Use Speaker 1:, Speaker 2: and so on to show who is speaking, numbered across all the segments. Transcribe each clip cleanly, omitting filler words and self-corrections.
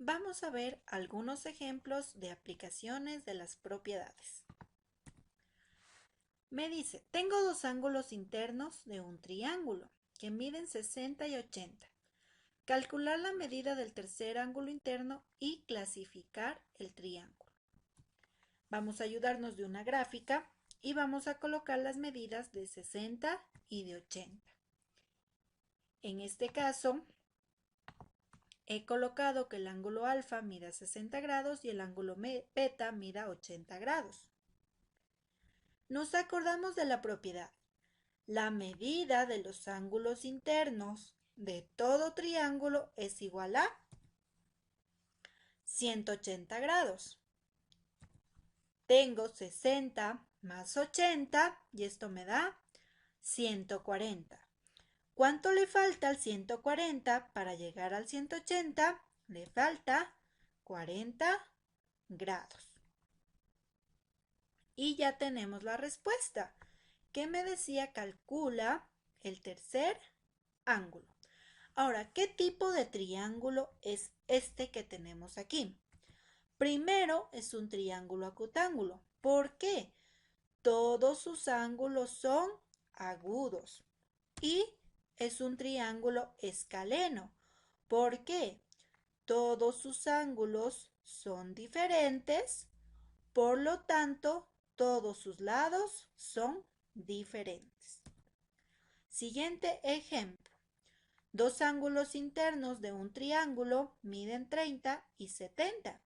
Speaker 1: Vamos a ver algunos ejemplos de aplicaciones de las propiedades. Me dice, tengo dos ángulos internos de un triángulo que miden 60 y 80. Calcular la medida del tercer ángulo interno y clasificar el triángulo. Vamos a ayudarnos de una gráfica y vamos a colocar las medidas de 60 y de 80. En este caso, he colocado que el ángulo alfa mida 60 grados y el ángulo beta mida 80 grados. Nos acordamos de la propiedad. La medida de los ángulos internos de todo triángulo es igual a 180 grados. Tengo 60 más 80 y esto me da 140. ¿Cuánto le falta al 140 para llegar al 180? Le falta 40 grados. Y ya tenemos la respuesta, que me decía calcula el tercer ángulo. Ahora, ¿qué tipo de triángulo es este que tenemos aquí? Primero es un triángulo acutángulo. ¿Por qué? Todos sus ángulos son agudos. Y es un triángulo escaleno. ¿Por qué? Todos sus ángulos son diferentes, por lo tanto, todos sus lados son diferentes. Siguiente ejemplo. Dos ángulos internos de un triángulo miden 30 y 70.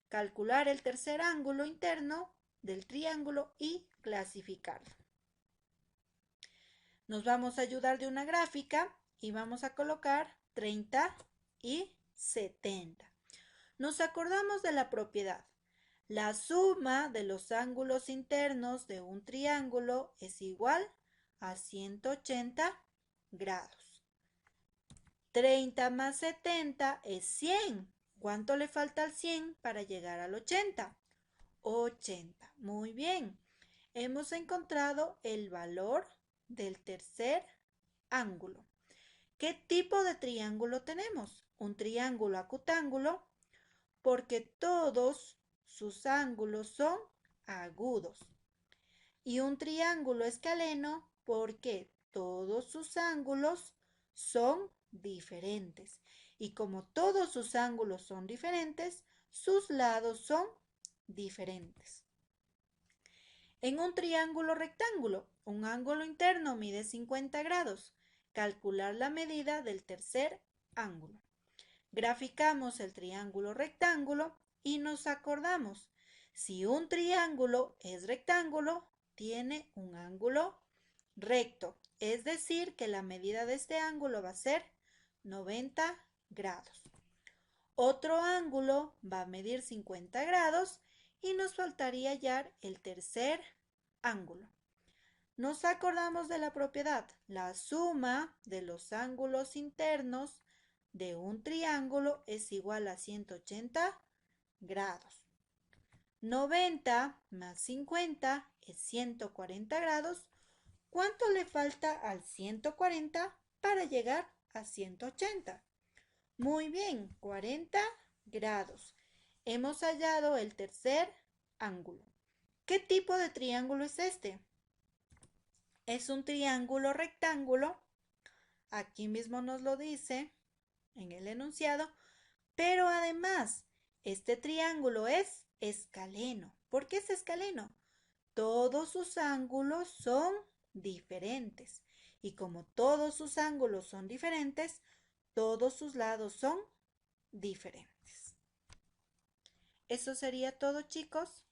Speaker 1: Calcular el tercer ángulo interno del triángulo y clasificarlo. Nos vamos a ayudar de una gráfica y vamos a colocar 30 y 70. Nos acordamos de la propiedad. La suma de los ángulos internos de un triángulo es igual a 180 grados. 30 más 70 es 100. ¿Cuánto le falta al 100 para llegar al 80? 80. Muy bien. Hemos encontrado el valor del tercer ángulo. ¿Qué tipo de triángulo tenemos? Un triángulo acutángulo porque todos sus ángulos son agudos. Y un triángulo escaleno porque todos sus ángulos son diferentes. Y como todos sus ángulos son diferentes, sus lados son diferentes. En un triángulo rectángulo, un ángulo interno mide 50 grados. Calcular la medida del tercer ángulo. Graficamos el triángulo rectángulo y nos acordamos. Si un triángulo es rectángulo, tiene un ángulo recto. Es decir, que la medida de este ángulo va a ser 90 grados. Otro ángulo va a medir 50 grados y nos faltaría hallar el tercer ángulo. Nos acordamos de la propiedad. La suma de los ángulos internos de un triángulo es igual a 180 grados. 90 más 50 es 140 grados. ¿Cuánto le falta al 140 para llegar a 180? Muy bien, 40 grados. Hemos hallado el tercer ángulo. ¿Qué tipo de triángulo es este? Es un triángulo rectángulo. Aquí mismo nos lo dice en el enunciado, pero además este triángulo es escaleno. ¿Por qué es escaleno? Todos sus ángulos son diferentes y como todos sus ángulos son diferentes, todos sus lados son diferentes. Eso sería todo, chicos.